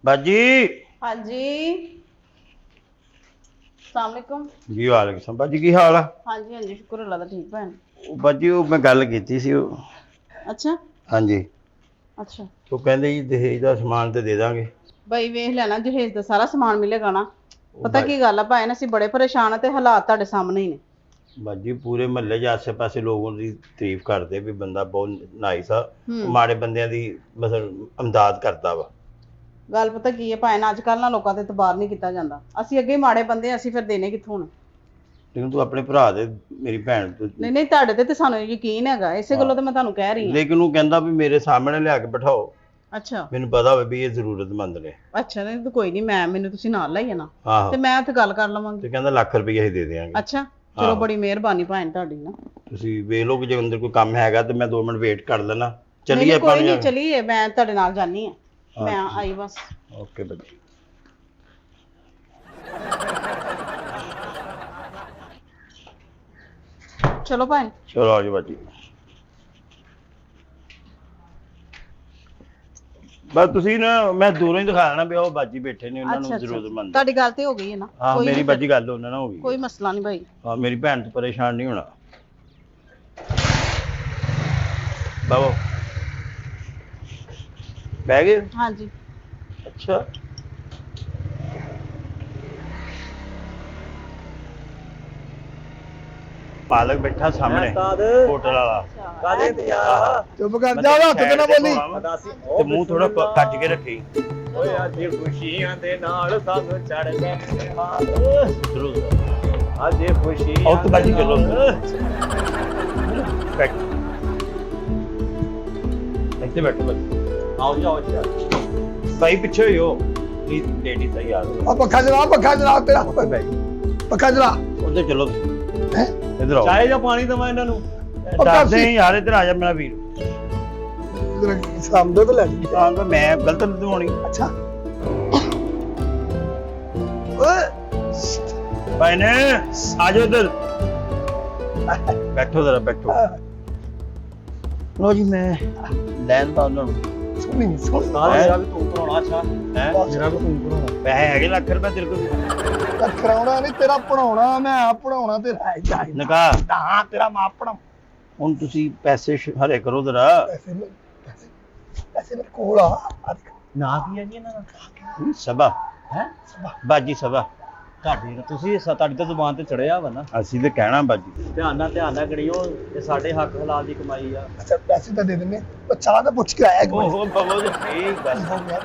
ਬਾਜੀ। ਹਾਂਜੀ अस्सलाम वालेकुम ਜੀ ਵਾਲੇਕੁਮ ਬਾਜੀ, ਕੀ ਹਾਲ ਆ? ਹਾਂਜੀ ਹਾਂਜੀ ਸ਼ੁਕਰ ਅੱਲਾਹ ਦਾ, ਠੀਕ ਭੈਣ। ਉਹ ਬਾਜੀ ਉਹ ਮੈਂ ਗੱਲ ਕੀਤੀ ਸੀ ਉਹ। ਅੱਛਾ ਹਾਂਜੀ ਅੱਛਾ ਉਹ ਕਹਿੰਦੇ ਜੀ ਦਹੇਜ ਦਾ ਸਮਾਨ ਤੇ ਦੇ ਦਾਂਗੇ। ਬਈ ਵੇਖ ਲੈਣਾ, ਜਹੇਜ਼ ਦਾ ਸਾਰਾ ਸਮਾਨ ਮਿਲੇਗਾ ਨਾ। ਪਤਾ ਕੀ ਗੱਲ ਆ ਭਾਈ, ਅਸੀਂ ਬੜੇ ਪਰੇਸ਼ਾਨ ਆ ਤੇ ਹਾਲਾਤ ਤੁਹਾਡੇ ਸਾਹਮਣੇ ਹੀ ਨੇ। ਬਾਜੀ ਪੂਰੇ ਮਹੱਲੇ 'ਚ ਆਸੇ ਪਾਸੇ ਲੋਕ ਉਹਦੀ ਤਾਰੀਫ ਕਰਦੇ ਵੀ ਬੰਦਾ ਬਹੁਤ ਨਾਈਸ ਆ, ਉਹ ਮਾੜੇ ਬੰਦਿਆਂ ਦੀ ਮਤਲਬ ਅਮਦਾਦ ਕਰਦਾ ਵਾ। ਗੱਲ ਪਤਾ ਕੀ ਹੈ ਭਾਈ, ਅੱਜ ਕੱਲ੍ਹ ਨਾ ਲੋਕਾਂ ਤੇ ਇਤਬਾਰ ਨਹੀਂ ਕੀਤਾ ਜਾਂਦਾ। ਅਸੀਂ ਅੱਗੇ ਹੀ ਮਾੜੇ ਬੰਦੇ ਆ, ਅਸੀਂ ਫਿਰ ਦੇਣੇ ਕਿੱਥੋਂ ਹੁਣ? ਲੇਕਿਨ ਤੂੰ ਆਪਣੇ ਭਰਾ ਦੇ, ਮੇਰੀ ਭੈਣ ਤੋਂ। ਨਹੀਂ ਤੁਹਾਡੇ ਤੇ ਸਾਨੂੰ ਯਕੀਨ ਹੈਗਾ, ਇਸੇ ਗੱਲੋਂ ਤਾਂ ਮੈਂ ਤੁਹਾਨੂੰ ਕਹਿ ਰਹੀ ਹਾਂ। ਲੇਕਿਨ ਉਹ ਕਹਿੰਦਾ ਵੀ ਮੇਰੇ ਸਾਹਮਣੇ ਲਿਆ ਕੇ ਬਿਠਾਓ, ਅੱਛਾ ਮੈਨੂੰ ਪਤਾ ਹੋਵੇ ਵੀ ਇਹ ਜ਼ਰੂਰਤਮੰਦ ਨੇ। ਅੱਛਾ ਨਹੀਂ ਕੋਈ ਨਹੀਂ, ਮੈਨੂੰ ਤੁਸੀਂ ਨਾਲ ਲੈ ਜਾਣਾ ਆਹੋ ਤੇ ਮੈਂ ਉੱਥੇ ਗੱਲ ਕਰ ਲਵਾਂਗੀ। ਤੇ ਕਹਿੰਦਾ ਲੱਖ ਰੁਪਈਆ ਹੀ ਦੇ ਦਿਆਂਗੇ। ਅੱਛਾ ਚਲੋ ਬੜੀ ਮਿਹਰਬਾਨੀ ਭੈਣ ਤੁਹਾਡੀ ਨਾ। ਤੁਸੀਂ ਵੇਖ ਲਓ ਕਿ ਜੇ ਅੰਦਰ ਕੋਈ ਕੰਮ ਹੈਗਾ ਤੇ ਮੈਂ 2 ਮਿੰਟ ਵੇਟ ਕਰ ਲੈਣਾ। ਚੱਲੀਏ ਨਹੀਂ ਆਪਾਂ ਕੋਈ ਨਹੀਂ, ਚੱਲੀਏ, ਮੈਂ ਤੁਹਾਡੇ ਨਾਲ ਜਾਨੀ ਆ। ਮੈਂ ਆਈ ਬਸ। ਓਕੇ ਬੱਜੀ। ਚਲੋ ਭੈਣ। ਚਲੋ ਆਜੋ ਬਾਜੀ। ਬਸ ਤੁਸੀਂ ਨਾ, ਮੈਂ ਦੂਰੋਂ ਹੀ ਦਿਖਾ ਦੇਣਾ ਵੀ ਉਹ ਬਾਜੀ ਬੈਠੇ ਨੇ, ਉਹਨਾਂ ਨੂੰ ਜ਼ਰੂਰਤਮੰਦ। ਤੁਹਾਡੀ ਗੱਲ ਤੇ ਹੋ ਗਈ ਹੈ ਨਾ? ਹਾਂ ਮੇਰੀ ਬਾਜੀ ਗੱਲ ਉਹਨਾਂ ਨਾਲ ਹੋ ਗਈ। ਕੋਈ ਮਸਲਾ ਨਹੀਂ ਭਾਈ। ਹਾਂ ਮੇਰੀ ਭੈਣ ਤੋਂ ਪਰੇਸ਼ਾਨ ਨਹੀਂ ਹੋਣਾ। ਬਾਬੋ ਬਹਿ ਗਏ? ਹਾਂਜੀ ਅੱਛਾ ਪਾਲਕ ਬੈਠਾ ਸਾਹਮਣੇ ਹੋਟਲ ਵਾਲਾ। ਕਾਦੇ ਤੇ ਆ ਚੁੱਪ ਕਰ ਜਾ, ਹੱਥ ਤੇ ਨਾ ਬੋਲੀ। ਤੇ ਮੂੰਹ ਥੋੜਾ ਕੱਜ ਕੇ ਰੱਖੀ। ਓਏ ਅੱਜ ਖੁਸ਼ੀਆਂ ਦੇ ਨਾਲ ਸਾਨੂੰ ਚੜ ਗਏ ਹਾਲ। ਜ਼ਰੂਰ ਅੱਜ ਖੁਸ਼ੀਆਂ ਉਹ ਤੋਂ ਬਾਜੀ ਚਲੋ ਬੈਠ ਇੱਥੇ ਬੈਠੋ ਬਸ। ਆਓ ਜੀ ਆਓ ਜੀ। ਭਾਈ ਪਿੱਛੇ ਹੀ ਹੋ, ਪਲੀਜ਼ ਲੇਡੀ ਤਿਆਰ ਹੋ। ਆ ਪੱਖਾ ਚਲਾ ਤੇਰਾ। ਪੱਖਾ ਚਲਾ। ਉੱਧਰ ਚਲੋ ਹੈਂ? ਇੱਧਰ ਆਓ। ਚਾਹੇ ਜਾਂ ਪਾਣੀ ਦਵਾਂ ਇਹਨਾਂ ਨੂੰ? ਦੱਸਦੇ ਯਾਰ, ਇੱਧਰ ਆ ਜਾ ਮੇਰਾ ਵੀਰ। ਸ਼ਾਮ ਦੁੱਧ ਲੈ ਲਈ। ਤਾਂ ਕਿ ਮੈਂ ਗਲਤ ਨਹੀਂ ਦਵਾਉਣੀ। ਅੱਛਾ ਓਏ ਭਾਈ ਨੇ ਆ ਜਾਓ ਇੱਧਰ। ਬੈਠੋ ਜ਼ਰਾ ਬੈਠੋ। ਲੋ ਜੀ ਮੈਂ ਲੈਣ ਦਾ ਉਹਨਾਂ ਨੂੰ ਸੋਹਣੀ ਸੋਹਣੀ। ਮੇਰਾ ਵੀ ਤੂੰ ਕਰਾਉਣਾ। ਅੱਛਾ ਹੈ ਮੇਰਾ ਵੀ ਤੂੰ ਕਰਾਉਣਾ। ਪੈਸੇ ਹੈਗੇ ਲੱਖ ਰੁਪਏ ਤੇਰੇ ਕੋਲ? ਕਰਾਉਣਾ ਨਹੀਂ ਤੇਰਾ, ਪੜਾਉਣਾ ਮੈਂ ਪੜਾਉਣਾ ਤੇਰਾ। ਨਿਕਾਹ ਹਾਂ ਤੇਰਾ ਮਾਂ ਪੜਾਉ। ਹੁਣ ਤੁਸੀਂ ਪੈਸੇ ਹਰੇ ਕਰੋ ਜ਼ਰਾ। ਪੈਸੇ ਮੇਰੇ ਕੋਲ ਆ। ਨਾ ਕੀ ਹੈ ਜੀ ਇਹਨਾਂ ਦਾ? ਸਭਾ ਹੈ ਬਾਜੀ ਸਭਾ। ਤੁਹਾਡੀ ਤੁਸੀਂ ਤੁਹਾਡੀ ਤਾਂ ਜ਼ੁਬਾਨ ਤੇ ਚੜਿਆ ਵਾ ਨਾ। ਅਸੀਂ ਤੇ ਕਹਿਣਾ ਬਾਜੀ। ਧਿਆਨ ਨਾਲ ਕਰਿਓ, ਇਹ ਸਾਡੇ ਹੱਕ ਹਲਾਲ ਦੀ ਕਮਾਈ ਆ। ਅੱਛਾ ਪੈਸੇ ਤਾਂ ਦੇ ਦਿੰਨੇ, ਪਰ ਚਾਹ ਤਾਂ ਪੁੱਛ ਕੇ ਆਇਆ ਇੱਕ ਵਾਰ। ਓਹੋ ਬਾਬਾ ਜੀ ਇਹ ਗੱਲ ਹੋ ਗਿਆ।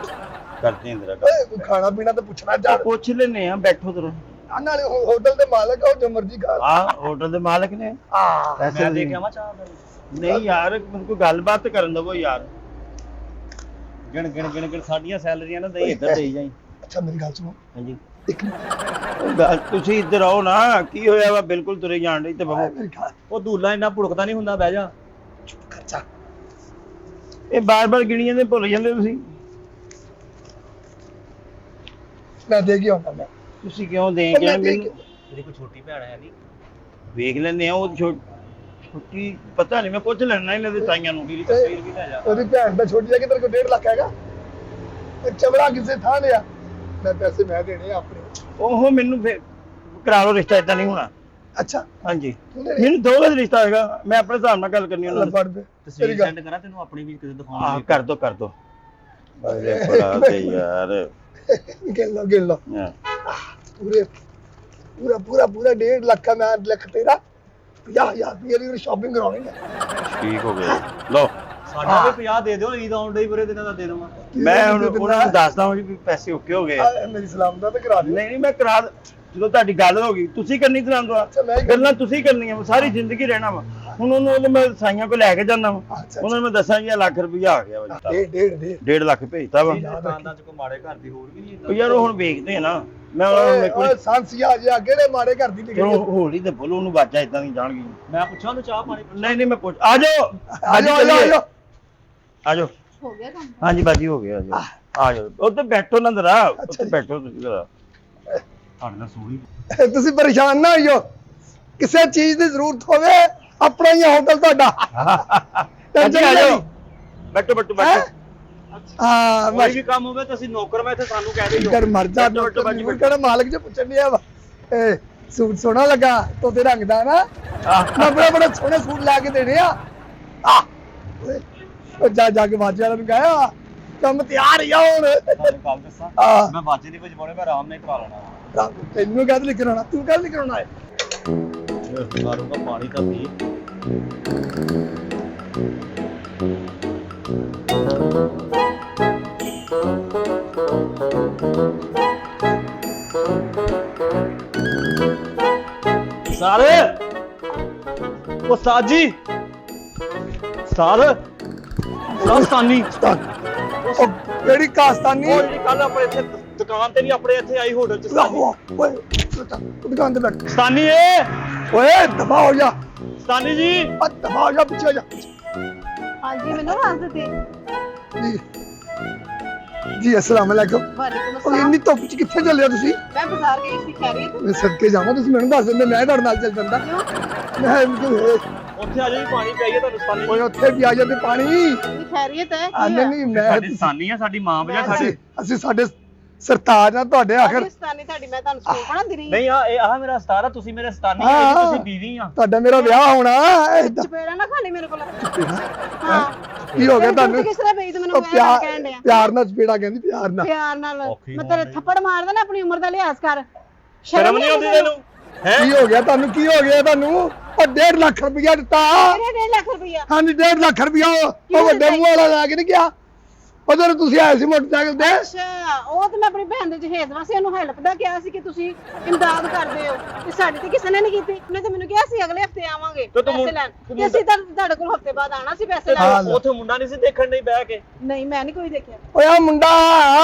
ਕਰਦੇ ਇੰਦਰਾ ਓਏ ਕੋਈ ਖਾਣਾ ਪੀਣਾ ਤਾਂ ਪੁੱਛਣਾ ਚਾਹ। ਪੁੱਛ ਲੈਨੇ ਆ, ਬੈਠੋ ਜ਼ਰਾ। ਆ ਨਾਲੇ ਹੋਟਲ ਦੇ ਮਾਲਕ ਆ, ਉਹ ਜੋ ਮਰਜ਼ੀ ਖਾ। ਆ ਹੋਟਲ ਦੇ ਮਾਲਕ ਨੇ। ਆ ਪੈਸੇ ਮੈਂ ਦੇ ਕੇ ਆਵਾਂ ਚਾਹ ਫਿਰ? ਨਹੀਂ ਯਾਰ, ਮੈਨੂੰ ਕੋਈ ਗੱਲਬਾਤ ਕਰਨ ਦਵੋ ਯਾਰ। ਗਿਣ ਸਾਡੀਆਂ ਸੈਲਰੀਆਂ ਨਾ ਦੇਈ, ਇੱਧਰ ਦੇਈ ਜਾਈ। ਅੱਛਾ ਮੇਰੀ ਗੱਲ ਸੁਣੋ। ਹਾਂਜੀ ਇੱਕ ਤੁਸੀਂ ਇੱਧਰ ਆਓ ਨਾ। ਕੀ ਹੋਇਆ ਵਾ? ਬਿਲਕੁਲ ਤੁਰੇ ਜਾਣ ਡਈ ਤੇ ਬਾਬੂ। ਮੇਰੀ ਗੱਲ ਉਹ ਦੂਲਾ ਇੰਨਾ ਭੁੜਕਦਾ ਨਹੀਂ ਹੁੰਦਾ, ਬਹਿ ਜਾ। ਚੁੱਪ ਕਰ ਜਾ। ਇਹ ਬਾਰ-ਬਾਰ ਗਿਣੀਆਂ ਦੇ ਭੁੱਲ ਜਾਂਦੇ ਤੁਸੀਂ। ਮੈਂ ਦੇ ਗਿਆ ਹੁੰਦਾ ਮੈਂ। ਤੁਸੀਂ ਕਿਉਂ ਦੇ ਕੇ ਮੈਨੂੰ? ਮੇਰੀ ਕੋਈ ਛੋਟੀ ਭੈਣ ਹੈ ਨਹੀਂ? ਵੇਖ ਲੈਂਦੇ ਆ ਉਹ ਛੋਟੀ ਪਤਾ ਨਹੀਂ, ਮੈਂ ਪੁੱਛ ਲੈਣਾ ਇਹਨਾਂ ਦੇ ਸਾਈਆਂ ਨੂੰ। ਮੇਰੀ ਤਸਵੀਰ ਵੀ ਲੈ ਜਾ। ਉਹਦੀ ਭੈਣ ਦਾ ਛੋਟੀ ਜਿਹੀ ਤੇਰੇ ਕੋਲ 1.5 ਲੱਖ ਹੈਗਾ? ਇਹ ਚਮੜਾ ਕਿਸੇ ਥਾਂ ਲਿਆ? ਮੈਂ ਪੈਸੇ ਮੈਂ ਦੇਣੇ ਆ ਆਪਣੇ। ਉਹ ਮੈਨੂੰ ਫਿਰ ਕਰਾ ਲਓ ਰਿਸ਼ਤਾ, ਇਦਾਂ ਨਹੀਂ ਹੋਣਾ। ਅੱਛਾ ਹਾਂਜੀ ਤੂੰ ਲੈ ਮੈਨੂੰ ਦੋਵੇਂ ਦਾ ਰਿਸ਼ਤਾ ਹੈਗਾ, ਮੈਂ ਆਪਣੇ ਹਿਸਾਬ ਨਾਲ ਗੱਲ ਕਰਨੀ ਉਹਨਾਂ ਨਾਲ। ਫੜ ਦੇ ਤਸਵੀਰ ਸੈਂਡ ਕਰਾਂ ਤੈਨੂੰ ਆਪਣੀ ਵੀ ਕਿਸੇ ਦਿਖਾਉਣ ਹਾਂ ਲਈ। ਕਰ ਦੋ ਅਰੇ ਬੜਾ ਤੇ ਯਾਰ ਗਿਣ ਲਓ ਹਾਂ। ਪੂਰਾ 1.5 ਲੱਖ ਮੈਂ ਲੱਖ ਤੇਰਾ 50,000 ਰੁਪਏ ਦੀ ਸ਼ਾਪਿੰਗ ਕਰਾਉਣੀ ਹੈ। ਠੀਕ ਹੋ ਗਿਆ ਲਓ। ਸਾਡਾ ਵੀ 50 ਦੇ ਦਿਓ, ਈਦ ਆਉਣ ਡਈ ਬੁਰੇ ਦਿਨਾਂ ਦਾ ਦੇ ਦਵਾਂ। ਮੈਂ ਹੁਣ ਉਹਨਾਂ ਨੂੰ ਦੱਸਦਾ ਹਾਂ ਵੀ ਪੈਸੇ ਓਕੇ ਹੋ ਗਏ। ਮੇਰੀ ਸਲਾਮ ਦਾ ਤੇ ਕਰਾ ਦੇ। ਨਹੀਂ ਮੈਂ ਕਰਾ ਜਦੋਂ ਤੁਹਾਡੀ ਗੱਲ ਹੋ ਗਈ ਤੁਸੀਂ ਕਰਨੀ ਸਲਾਮ ਦੁਆ, ਅੱਛਾ, ਮੈਂ ਹੀ ਗੱਲਾਂ ਤੁਸੀਂ ਕਰਨੀਆਂ, ਸਾਰੀ ਜ਼ਿੰਦਗੀ ਰਹਿਣਾ ਵਾ। ਹੁਣ ਉਹਨੂੰ ਮੈਂ ਸਾਈਆਂ ਕੋ ਲੈ ਕੇ ਜਾਂਦਾ ਵਾ, ਅੱਛਾ, ਉਹਨਾਂ ਨੂੰ ਮੈਂ ਦੱਸਾਂ ਕਿ ਲੱਖ ਰੁਪਇਆ ਆ ਗਿਆ ਵਾ। ਡੇਢ 1.5 ਲੱਖ ਭੇਜਤਾ ਵਾ। ਦੁਕਾਨਦਾਰ ਚ ਕੋਈ ਮਾੜੇ ਘਰ ਦੀ ਹੋਰ ਵੀ ਨਹੀਂ ਉਹ ਯਾਰ ਉਹ ਹੁਣ ਵੇਖਦੇ ਆ ਨਾ, ਮੈਂ ਉਹਨਾਂ ਨੂੰ ਓਏ ਸਾਂਸੀਆ ਜਿਹਾ ਕਿਹੜੇ ਮਾੜੇ ਘਰ ਦੀ ਚਲੋ ਨਿਕਲੀ? ਹੋਲੀ ਤੇ ਬੋਲੋ, ਉਹਨੂੰ ਬਾਜਾ ਇਦਾਂ ਨਹੀਂ ਜਾਣਗੀ। ਮੈਂ ਪੁੱਛਾਂ ਉਹਨੂੰ ਚਾਹ ਪਾਣੀ ਨਹੀਂ ਮੈਂ ਪੁੱਛ ਆ ਜਾਓ ਆ ਜਾਓ ਆ ਜਾਓ। ਹੋ ਗਿਆ ਕੰਮ? ਹਾਂਜੀ ਬਾਜੀ ਹੋ ਗਿਆ, ਆ ਜਾਓ ਉੱਥੇ ਬੈਠੋ ਨਾ ਜ਼ਰਾ, ਉੱਥੇ ਬੈਠੋ ਤੁਸੀਂ ਜ਼ਰਾ। ਤੁਹਾਡੇ ਨਾਲ ਸੋਹਣੀ ਤੁਸੀਂ ਪਰੇਸ਼ਾਨ ਨਾ ਹੋਈਓ, ਕਿਸੇ ਚੀਜ਼ ਦੀ ਜ਼ਰੂਰਤ ਹੋਵੇ ਆਪਣਾ ਹੀ ਹੋਟਲ ਤੁਹਾਡਾ। ਹਾਂਜੀ ਆ ਜਾਓ, ਬੈਠੋ ਬੈਠੋ ਬੈਠੋ। ਹਾਂ ਕੋਈ ਵੀ ਕੰਮ ਹੋਵੇ ਤਾਂ ਅਸੀਂ ਨੌਕਰ ਮੈਂ ਇੱਥੇ ਸਾਨੂੰ ਕਹਿ ਦਿਓ। ਕਰ ਮਰ ਜਾ ਨੌਕਰ ਕਿਹੜਾ ਮਾਲਕ ਜੇ ਪੁੱਛਣ ਡਿਆ ਵਾ। ਇਹ ਸੂਟ ਸੋਹਣਾ ਲੱਗਾ ਤੋਤੇ ਰੰਗ ਦਾ ਨਾ, ਮੈਂ ਬੜੇ ਸੋਹਣੇ ਸੂਟ ਲੈ ਕੇ ਦੇਣੇ ਆ। ਓਏ ਜਾ ਕੇ ਬਾਜੇ ਵਾਲਿਆਂ ਨੂੰ ਕਹਿਆ ਕੰਮ ਤਿਆਰ ਹੀ ਆ ਹੁਣ। ਤੁਹਾਨੂੰ ਗੱਲ ਦੱਸਾਂ, ਆ ਮੈਂ ਬਾਜੇ ਦੀ ਵਜਵਾਉਣੇ ਮੈਂ ਆਰਾਮ ਨਾਲ ਕਰਾ ਲੈਣਾ। ਤੈਨੂੰ ਕਹਦ ਲਿਖ ਕਰਾਉਣਾ, ਤੂੰ ਕਹਦ ਲਿਖ ਕਰਾਉਣਾ ਹੈ? ਮਾਰੂਗਾ ਪਾਣੀ ਤਾਂ ਪੀ। ਸਾਰੇ ਉਸਤਾਦ ਜੀ, ਕਾਸਤਾਨੀ ਉਹ ਕਿਹੜੀ ਕਾਸਤਾਨੀ? ਉਹ ਜਿਹੜੀ ਕੱਲ ਆਪਣੇ ਇੱਥੇ ਦੁਕਾਨ ਤੇ ਨਹੀਂ, ਆਪਣੇ ਇੱਥੇ ਆਈ ਹੋਟਲ ਚ ਸਤਾਨੀ। ਓਏ ਦੁਕਾਨ ਤੇ ਬੈਠ। ਸਤਾਨੀ ਓਏ ਦਫਾ ਹੋ ਜਾ, ਸਤਾਨੀ ਜੀ। ਆ ਦਫਾ ਹੋ ਜਾ, ਪਿੱਛੇ ਹੋ ਜਾ। ਹਾਂਜੀ ਮੈਨੂੰ ਆਵਾਜ਼ ਦਿੱਤੀ। ਜੀ अस्सलाम वालेकुम। ਵਾਲੇਕੁਮ ਉਹ ਅਸਲਾਮ। ਇੰਨੀ ਧੁੱਪ ਚ ਕਿੱਥੇ ਚੱਲੇ ਹੋ ਤੁਸੀਂ? ਮੈਂ ਬਾਜ਼ਾਰ ਗਈ ਸੀ, ਖੈਰੀਅਤ? ਮੈਂ ਸਦਕੇ ਜਾਵਾਂ, ਤੁਸੀਂ ਮੈਨੂੰ ਦੱਸ ਦਿੰਦੇ, ਮੈਂ ਤੁਹਾਡੇ ਨਾਲ ਚੱਲ ਜਾਂਦਾ। ਮੈਂ ਉੱਥੇ ਆ ਜਾਓ ਜੀ, ਪਾਣੀ ਪਿਆਈਏ ਤੁਹਾਨੂੰ ਸਤਾਨੀ। ਓਏ ਉੱਥੇ ਵੀ ਆ ਜਾਂਦੇ ਪਾਣੀ। ਨਹੀਂ ਖੈਰੀਅਤ ਹੈ? ਕੀ ਹੋਇਆ? ਨਹੀਂ ਮੈਂ ਸਾਡੀ ਸਤਾਨੀ ਆ, ਸਾਡੀ ਮਾਂ ਵਜਾ ਸਾਡੀ। ਅਸੀਂ ਸਾਡੇ ਸਰਤਾਜ ਆ ਤੁਹਾਡੇ ਆਖਰ। ਪਾਕਿਸਤਾਨੀ ਤੁਹਾਡੀ ਮੈਂ ਤੁਹਾਨੂੰ ਸਕੂਲ ਪੜਾਉਂਦੀ ਰਹੀ। ਨਹੀਂ ਆ ਇਹ ਆਹ ਮੇਰਾ ਸਤਾਰ ਆ, ਤੁਸੀਂ ਮੇਰੇ ਸਤਾਨੀ ਆ, ਹਾਂ। ਤੁਸੀਂ ਬੀਵੀ ਆ। ਤੁਹਾਡਾ ਮੇਰਾ ਵਿਆਹ ਹੋਣਾ ਏਦਾਂ। ਚਪੇੜਾ ਨਾ ਖਾਣੀ ਮੇਰੇ ਕੋਲ। ਹਾਂ ਕੀ ਹੋ ਗਿਆ ਤੁਹਾਨੂੰ? ਕਿਸ ਤਰ੍ਹਾਂ ਪਈ ਤੂੰ ਮੈਨੂੰ ਉਹ ਕਹਿ ਕਹਿਣ ਡਿਆ? ਪਿਆਰ ਨਾਲ ਚਪੇੜਾ ਕਹਿੰਦੀ, ਪਿਆਰ ਨਾਲ। ਪਿਆਰ ਨਾਲ ਔਖੀ ਮੈਂ ਤੇਰੇ ਹੋਣ ਡਈ। ਥੱਪੜ ਮਾਰਦਾ ਨਾ, ਆਪਣੀ ਉਮਰ ਦਾ ਲਿਹਾਜ਼ ਕਰ। ਸ਼ਰਮ ਨਹੀਂ ਆਉਂਦੀ ਤੈਨੂੰ ਹੈ? ਕੀ ਹੋ ਗਿਆ ਤੁਹਾਨੂੰ? ਕੀ ਹੋ ਗਿਆ ਤੁਹਾਨੂੰ? ਉਹ 1.5 ਲੱਖ ਰੁਪਇਆ ਦਿੱਤਾ। ਮੇਰੇ 1.5 ਲੱਖ ਰੁਪਇਆ ਹਾਂਜੀ 1.5 ਲੱਖ ਰੁਪਇਆ ਉਹ ਵੱਡੇ ਮੂੰਹ ਵਾਲਾ ਲੈ ਕੇ ਨਹੀਂ ਗਿਆ। ਉਧਰ ਤੁਸੀਂ ਆਏ ਸੀ ਮੋਟਰਸਾਈਕਲ ਤੇ। ਅੱਛਾ, ਉਹ ਤੇ ਮੈਂ ਆਪਣੀ ਭੈਣ ਦੇ ਜਹੇਜ਼ ਵਾਸਤੇ ਉਹਨੂੰ ਹੈਲਪ ਦਾ ਕਿਹਾ ਸੀ ਕਿ ਤੁਸੀਂ ਇਮਦਾਦ ਕਰਦੇ ਹੋ, ਤੇ ਸਾਡੀ ਤੇ ਕਿਸੇ ਨੇ ਨਹੀਂ ਕੀਤੀ। ਉਹਨੇ ਤੇ ਮੈਨੂੰ ਕਿਹਾ ਸੀ ਅਗਲੇ ਹਫਤੇ ਆਵਾਂਗੇ ਤੇ ਤੂੰ ਪੈਸੇ ਲੈਣ, ਤੇ ਅਸੀਂ ਤਾਂ ਤੁਹਾਡੇ ਕੋਲ ਹਫਤੇ ਬਾਅਦ ਆਣਾ ਸੀ ਪੈਸੇ ਹਾਂ। ਲੈਣ। ਉੱਥੇ ਮੁੰਡਾ ਨਹੀਂ ਸੀ ਦੇਖਣ ਨਹੀਂ ਬਹਿ ਕੇ। ਨਹੀਂ ਮੈਂ ਨਹੀਂ ਕੋਈ ਦੇਖਿਆ। ਓਏ ਆ ਮੁੰਡਾ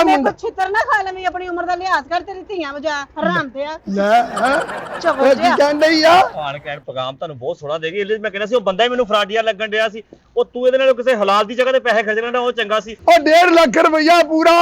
ਮੈਂ ਕੁਛ ਛਿੱਤਰ ਨਾ ਖਾ ਲਵੇਂ, ਆਪਣੀ ਉਮਰ ਦਾ ਲਿਹਾਜ਼ ਕਰ, ਤੇਰੀ ਧੀਆਂ ਵਜਾ ਹਰਾਮ ਤੇ ਆ ਲੈ ਹੈ ਚਵਲ ਇਹ ਕੀ ਜਿਹਾ। ਕਹਿਣ ਡਈ ਆ? ਆਣ ਕਹਿਣ ਪੈਗਾਮ ਤੁਹਾਨੂੰ ਬਹੁਤ ਸੋਹਣਾ ਦੇਗੀ। ਇਹਦੇ ਮੈਂ ਕਹਿੰਦਾ ਸੀ ਉਹ ਬੰਦਾ ਹੀ ਮੈਨੂੰ ਫਰਾਡੀਆ ਲੱਗਣ ਡਿਆ ਸੀ। ਉਹ ਤੂੰ ਇਹਦੇ ਨਾਲ ਕਿਸੇ ਹਾਲਾਤ ਦੀ ਜਗ੍ਹਾ ਤੇ ਪੈਸੇ ਖਰਚ ਲੈਣਾ ਉਹ ਚੰਗਾ ਸੀ। ਉਹ 1.5 ਲੱਖ ਰੁਪਇਆ ਪੂਰਾ।